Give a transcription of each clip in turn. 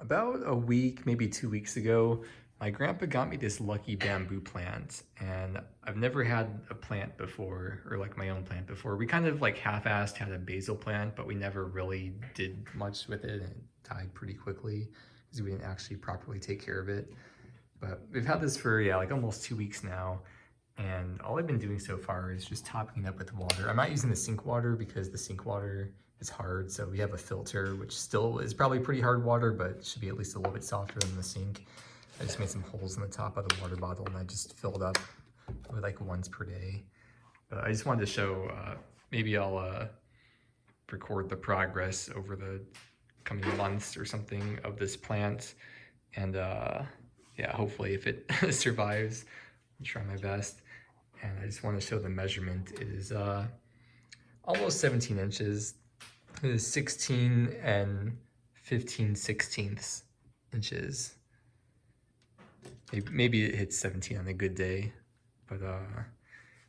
About a week, maybe 2 weeks ago, my grandpa got me this lucky bamboo plant, and I've never had a plant before, or like my own plant before. We kind of like half-assed had a basil plant, but we never really did much with it, and it died pretty quickly because we didn't actually properly take care of it. But we've had this for, yeah, like almost 2 weeks now, and all I've been doing so far is just topping it up with water. I'm not using the sink water because the sink water is hard, so we have a filter, which still is probably pretty hard water, but should be at least a little bit softer than the sink. I just made some holes in the top of the water bottle, and I just filled up with like once per day. But I just wanted to show, maybe I'll record the progress over the coming months or something of this plant. And yeah, hopefully if it survives, I'll try my best. And I just want to show the measurement. It is almost 17 inches. It is 16 and 15/16 inches. Maybe it hits 17 on a good day. But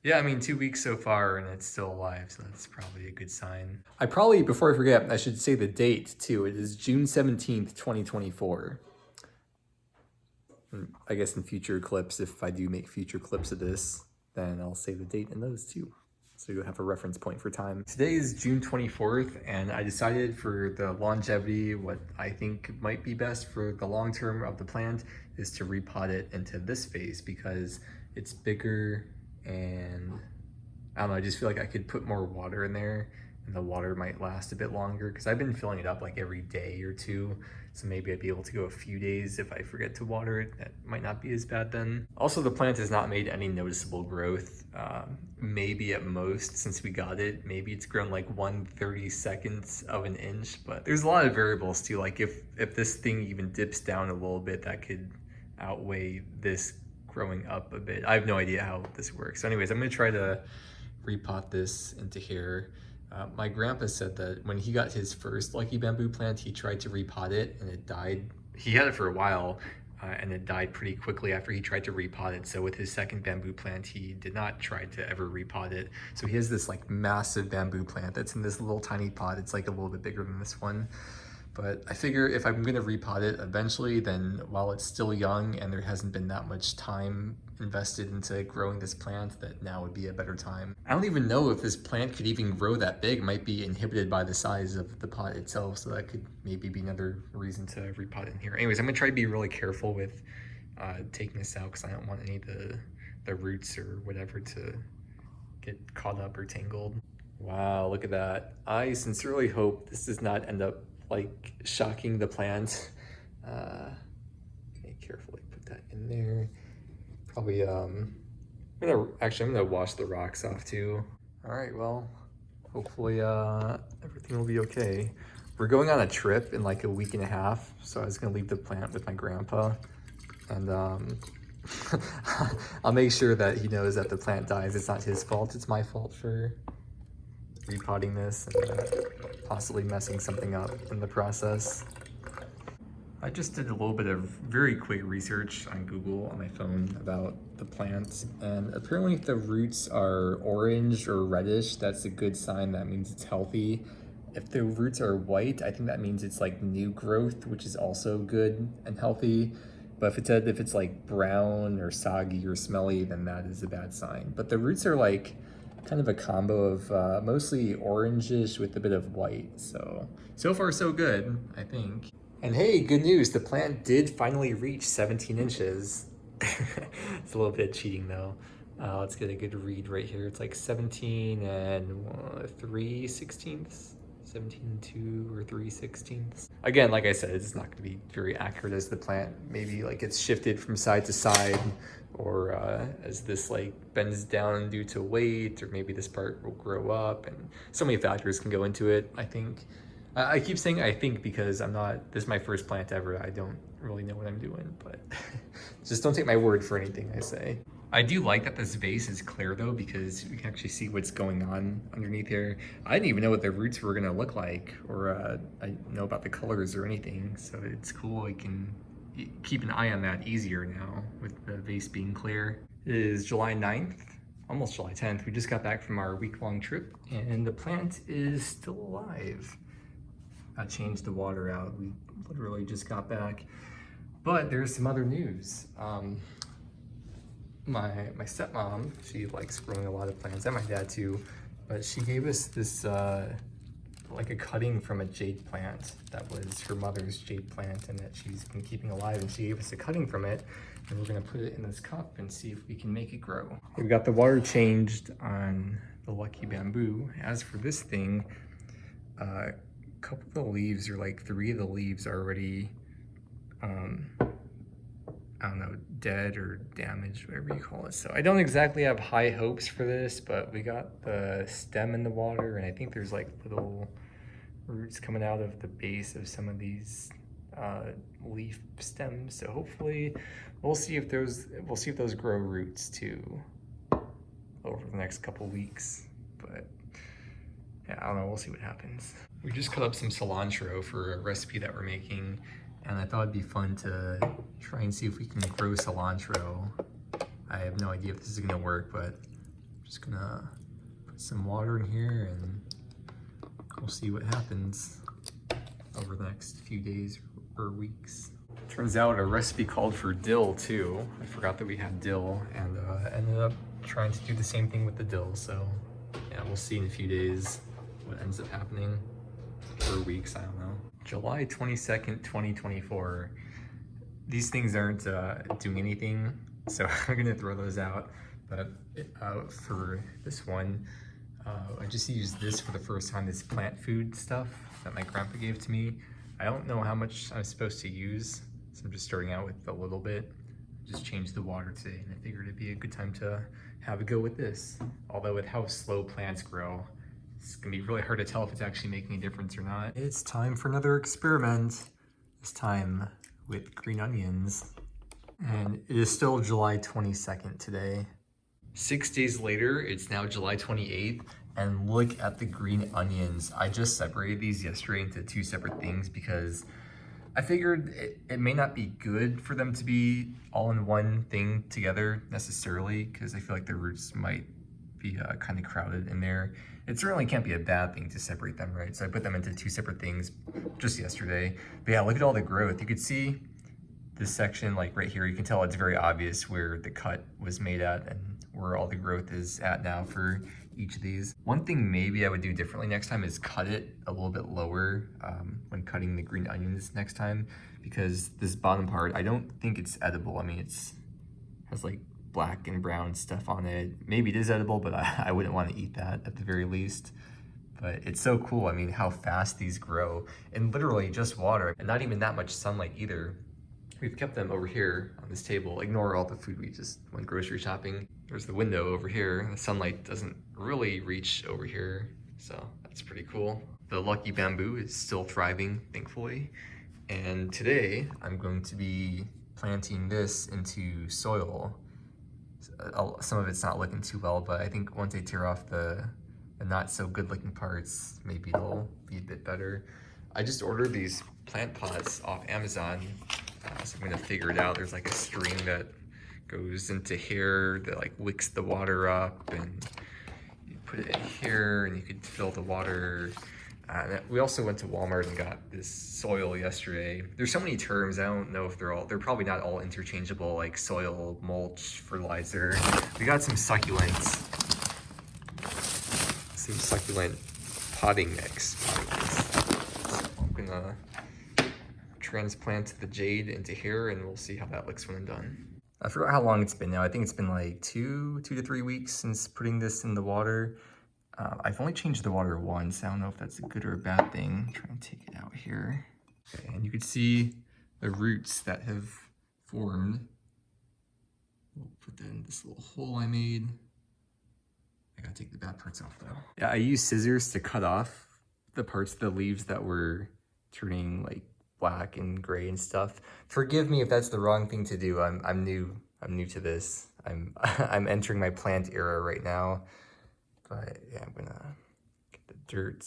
yeah, I mean, 2 weeks so far and it's still alive, so that's probably a good sign. Before I forget, I should say the date too. It is June 17th, 2024. I guess in future clips, if I do make future clips of this, then I'll say the date in those too, so you'll have a reference point for time. Today is June 24th, and I decided for the longevity, what I think might be best for the long term of the plant is to repot it into this vase because it's bigger, and I don't know, I just feel like I could put more water in there and the water might last a bit longer because I've been filling it up like every day or two. So maybe I'd be able to go a few days if I forget to water it. That might not be as bad then. Also, the plant has not made any noticeable growth. Maybe at most, since we got it, maybe it's grown like 1/32 of an inch, but there's a lot of variables too. Like if this thing even dips down a little bit, that could outweigh this growing up a bit. I have no idea how this works. So anyways, I'm gonna try to repot this into here. My grandpa said that when he got his first lucky bamboo plant, he tried to repot it and it died. He had it for a while and it died pretty quickly after he tried to repot it. So with his second bamboo plant, he did not try to ever repot it. So he has this like massive bamboo plant that's in this little tiny pot. It's like a little bit bigger than this one. But I figure if I'm gonna repot it eventually, then while it's still young and there hasn't been that much time invested into growing this plant, that now would be a better time. I don't even know if this plant could even grow that big. It might be inhibited by the size of the pot itself, so that could maybe be another reason to repot it in here. Anyways, I'm gonna try to be really careful with taking this out because I don't want any of the roots or whatever to get caught up or tangled. Wow, look at that. I sincerely hope this does not end up like shocking the plant. Okay, carefully put that in there. Probably I'm gonna wash the rocks off too. All right, well, hopefully everything will be okay. We're going on a trip in like a week and a half, so I was gonna leave the plant with my grandpa, and I'll make sure that he knows that the plant dies. It's not his fault, it's my fault for repotting this and possibly messing something up in the process. I just did a little bit of very quick research on Google on my phone about the plant, and apparently if the roots are orange or reddish, that's a good sign. That means it's healthy. If the roots are white, I think that means it's like new growth, which is also good and healthy. But if it's like brown or soggy or smelly, then that is a bad sign. But the roots are like kind of a combo of mostly orangish with a bit of white. So far so good, I think. And hey, good news, the plant did finally reach 17 inches. It's a little bit cheating though. Let's get a good read right here. It's like 17 and 3/16. 17 and 2 or 3/16. Again, like I said, it's not gonna be very accurate as the plant maybe like it's shifted from side to side, or as this like bends down due to weight, or maybe this part will grow up, and so many factors can go into it, I think. I keep saying I think because this is my first plant ever. I don't really know what I'm doing, but just don't take my word for anything I say. I do like that this vase is clear though, because you can actually see what's going on underneath here. I didn't even know what the roots were gonna look like, or I didn't know about the colors or anything. So it's cool, I can keep an eye on that easier now with the vase being clear. It is July 9th, almost July 10th. We just got back from our week-long trip and the plant is still alive. I changed the water out. We literally just got back. But there's some other news. My stepmom, she likes growing a lot of plants, and my dad too, but she gave us this like a cutting from a jade plant that was her mother's jade plant and that she's been keeping alive, and she gave us a cutting from it, and we're gonna put it in this cup and see if we can make it grow. We've got the water changed on the lucky bamboo. As for this thing, a couple of the leaves, or like 3 of the leaves are already I don't know, dead or damaged, whatever you call it. So I don't exactly have high hopes for this, but we got the stem in the water, and I think there's like little roots coming out of the base of some of these leaf stems. So hopefully we'll see if those grow roots too over the next couple weeks. But yeah, I don't know, we'll see what happens. We just cut up some cilantro for a recipe that we're making, and I thought it'd be fun to try and see if we can grow cilantro. I have no idea if this is gonna work, but I'm just gonna put some water in here and we'll see what happens over the next few days or weeks. Turns out a recipe called for dill too. I forgot that we had dill, and ended up trying to do the same thing with the dill. So yeah, we'll see in a few days what ends up happening, or weeks, I don't know. July 22nd, 2024. These things aren't doing anything, so I'm gonna throw those out. But for this one, I just used this for the first time, this plant food stuff that my grandpa gave to me. I don't know how much I'm supposed to use, so I'm just starting out with a little bit. Just changed the water today, and I figured it'd be a good time to have a go with this. Although with how slow plants grow, it's gonna be really hard to tell if it's actually making a difference or not. It's time for another experiment, this time with green onions. And it is still July 22nd today. 6 days later, it's now July 28th, and look at the green onions. I just separated these yesterday into 2 separate things because I figured it may not be good for them to be all in one thing together necessarily, because I feel like the roots might be kind of crowded in there. It certainly can't be a bad thing to separate them, right? So I put them into 2 separate things just yesterday. But yeah, look at all the growth. You could see this section, like right here, you can tell it's very obvious where the cut was made at and where all the growth is at now for each of these. One thing maybe I would do differently next time is cut it a little bit lower when cutting the green onions next time, because this bottom part, I don't think it's edible. I mean, has like black and brown stuff on it. Maybe it is edible, but I wouldn't want to eat that at the very least. But it's so cool, I mean, how fast these grow, and literally just water, and not even that much sunlight either. We've kept them over here on this table. Ignore all the food we just went grocery shopping. There's the window over here. The sunlight doesn't really reach over here, so that's pretty cool. The lucky bamboo is still thriving, thankfully. And today I'm going to be planting this into soil. Some of it's not looking too well, but I think once I tear off the not so good looking parts, maybe it'll be a bit better. I just ordered these plant pots off Amazon, so I'm gonna figure it out. There's like a string that goes into here that like wicks the water up, and you put it in here and you could fill the water. We also went to Walmart and got this soil yesterday. There's so many terms, I don't know if they're probably not all interchangeable, like soil, mulch, fertilizer. We got some succulents. Some succulent potting mix. So I'm gonna transplant the jade into here, and we'll see how that looks when I'm done. I forgot how long it's been now. I think it's been like two to 3 weeks since putting this in the water. I've only changed the water once. I don't know if that's a good or a bad thing. I'm trying to take it out here. Okay, and you can see the roots that have formed. We'll put that in this little hole I made. I gotta take the bad parts off though. Yeah, I used scissors to cut off the parts of the leaves that were turning like black and gray and stuff. Forgive me if that's the wrong thing to do. I'm new to this. I'm entering my plant era right now. But yeah, I'm gonna get the dirt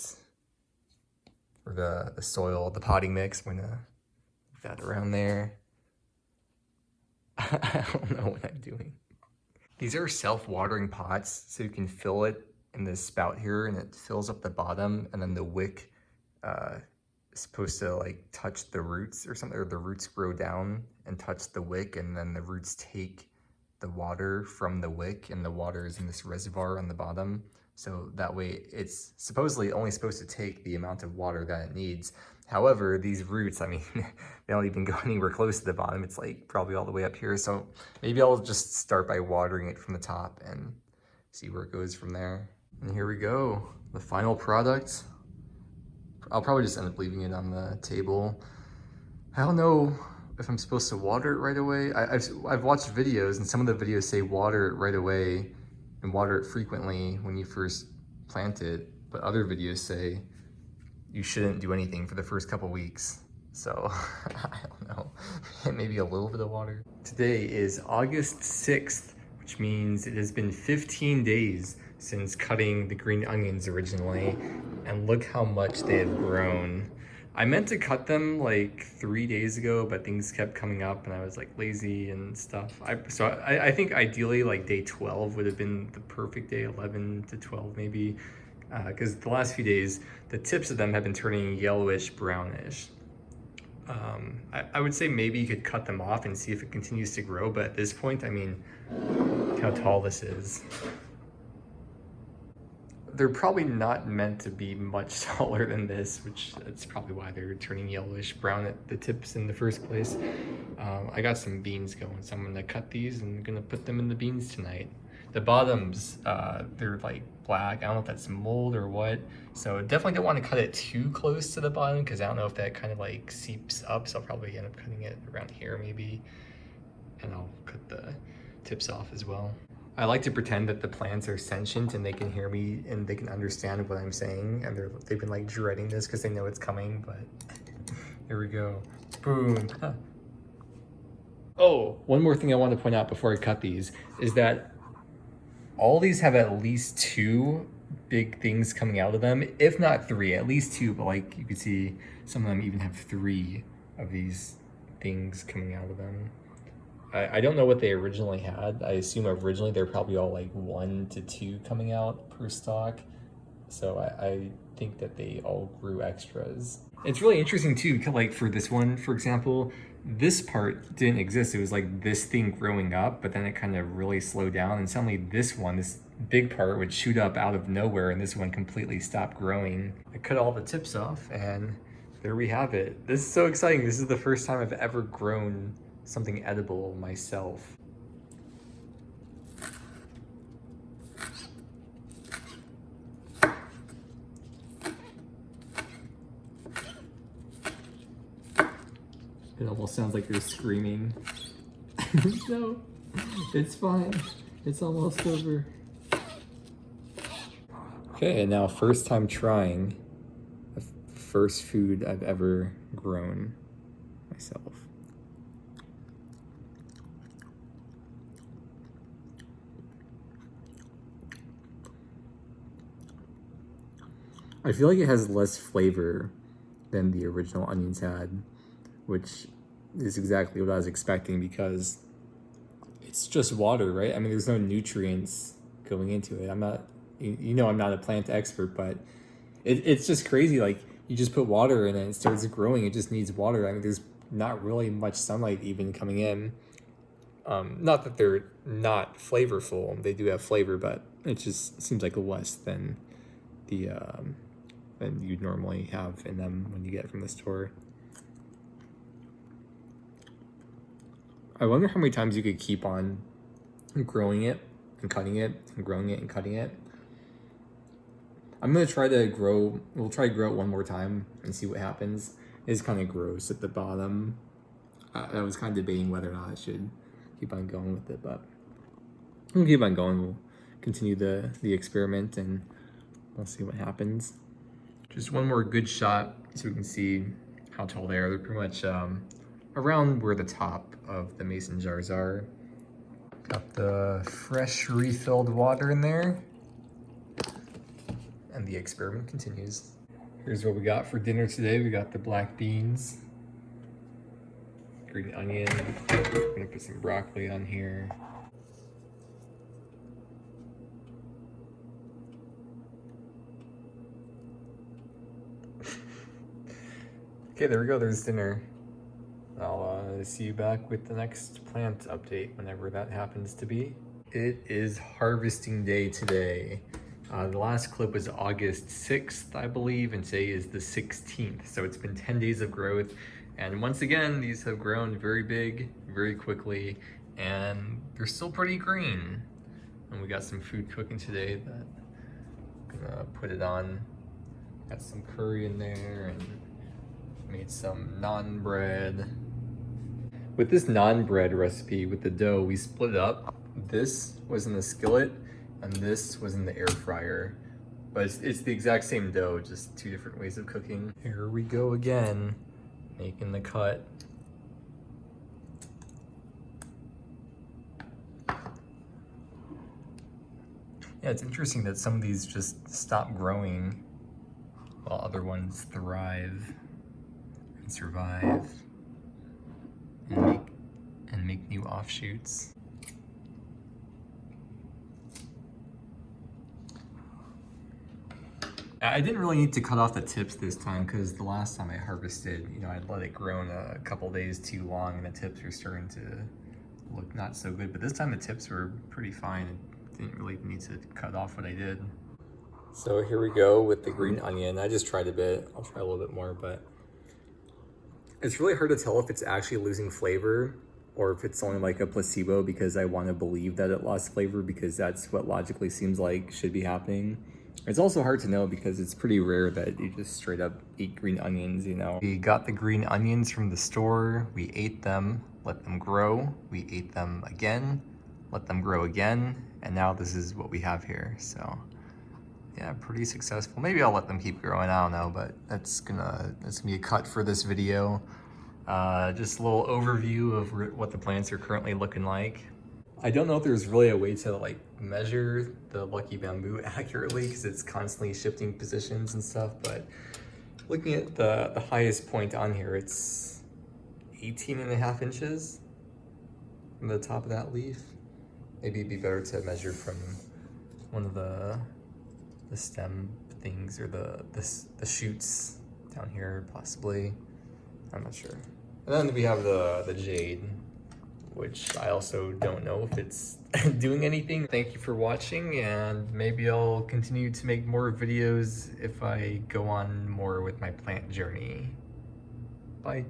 or the soil, the potting mix. I'm gonna move that around there. I don't know what I'm doing. These are self-watering pots, so you can fill it in this spout here, and it fills up the bottom, and then the wick supposed to like touch the roots or something, or the roots grow down and touch the wick, and then the roots take the water from the wick, and the water is in this reservoir on the bottom. So that way it's supposedly only supposed to take the amount of water that it needs. However, these roots, I mean, they don't even go anywhere close to the bottom. It's like probably all the way up here. So maybe I'll just start by watering it from the top and see where it goes from there. And here we go, the final product. I'll probably just end up leaving it on the table. I don't know if I'm supposed to water it right away. I've watched videos, and some of the videos say water it right away and water it frequently when you first plant it. But other videos say you shouldn't do anything for the first couple weeks. So I don't know, maybe a little bit of water. Today is August 6th, which means it has been 15 days since cutting the green onions originally, and look how much they have grown. I meant to cut them like 3 days ago, but things kept coming up and I was like lazy and stuff. So I think ideally like day 12 would have been the perfect day, 11 to 12 maybe, because the last few days, the tips of them have been turning yellowish, brownish. I would say maybe you could cut them off and see if it continues to grow, but at this point, I mean, look how tall this is. They're probably not meant to be much taller than this, which that's probably why they're turning yellowish brown at the tips in the first place. I got some beans going, so I'm gonna cut these and gonna put them in the beans tonight. The bottoms, they're like black. I don't know if that's mold or what. So definitely don't want to cut it too close to the bottom, because I don't know if that kind of like seeps up. So I'll probably end up cutting it around here maybe. And I'll cut the tips off as well. I like to pretend that the plants are sentient and they can hear me and they can understand what I'm saying. And they've been like dreading this because they know it's coming, but here we go. Boom. Huh. Oh, one more thing I want to point out before I cut these is that all these have at least 2 big things coming out of them, if not 3, at least 2, but like you can see some of them even have 3 of these things coming out of them. I don't know what they originally had. I assume originally they're probably all like 1 to 2 coming out per stalk. So I think that they all grew extras. It's really interesting too, like for this one, for example, this part didn't exist. It was like this thing growing up, but then it kind of really slowed down, and suddenly this one, this big part would shoot up out of nowhere, and this one completely stopped growing. I cut all the tips off and there we have it. This is so exciting. This is the first time I've ever grown something edible myself. It almost sounds like you're screaming. No, it's fine. It's almost over. Okay, and now first time trying the first food I've ever grown myself. I feel like it has less flavor than the original onions had, which is exactly what I was expecting because it's just water, right? I mean, there's no nutrients going into it. I'm not, you know, I'm not a plant expert, but it's just crazy. Like you just put water in it, it starts growing. It just needs water. I mean, there's not really much sunlight even coming in. Not that they're not flavorful. They do have flavor, but it just seems like less than the than you'd normally have in them when you get it from the store. I wonder how many times you could keep on growing it and cutting it and growing it and cutting it. I'm gonna try to grow, we'll try to grow it one more time and see what happens. It's kind of gross at the bottom. I was kind of debating whether or not I should keep on going with it, but we'll keep on going. We'll continue the experiment and we'll see what happens. Just one more good shot so we can see how tall they are. They're pretty much around where the top of the mason jars are. Got the fresh refilled water in there. And the experiment continues. Here's what we got for dinner today. We got the black beans, green onion. I'm gonna put some broccoli on here. Okay, there we go, there's dinner. I'll see you back with the next plant update whenever that happens to be. It is harvesting day today. The last clip was August 6th, I believe, and today is the 16th. So it's been 10 days of growth. And once again, these have grown very big, very quickly, and they're still pretty green. And we got some food cooking today that I'm gonna put it on. Got some curry in there and made some naan bread. With this naan bread recipe, with the dough, we split it up. This was in the skillet and this was in the air fryer. But it's the exact same dough, just two different ways of cooking. Here we go again, making the cut. Yeah, it's interesting that some of these just stop growing while other ones thrive and survive and make new offshoots. I didn't really need to cut off the tips this time because the last time I harvested, I'd let it grow in a couple days too long and the tips were starting to look not so good. But this time the tips were pretty fine. I didn't really need to cut off what I did. So here we go with the green onion. I just tried a bit. I'll try a little bit more, but it's really hard to tell if it's actually losing flavor or if it's only like a placebo, because I want to believe that it lost flavor because that's what logically seems like should be happening. It's also hard to know because it's pretty rare that you just straight up eat green onions, We got the green onions from the store, we ate them, let them grow, we ate them again, let them grow again, and now this is what we have here. So yeah, pretty successful. Maybe I'll let them keep growing, I don't know, but that's gonna be a cut for this video. Just a little overview of what the plants are currently looking like. I don't know if there's really a way to like measure the lucky bamboo accurately because it's constantly shifting positions and stuff, but looking at the highest point on here, it's 18.5 inches from the top of that leaf. Maybe it'd be better to measure from one of the stem things or the shoots down here, possibly. I'm not sure. And then we have the jade, which I also don't know if it's doing anything. Thank you for watching, and maybe I'll continue to make more videos if I go on more with my plant journey. Bye.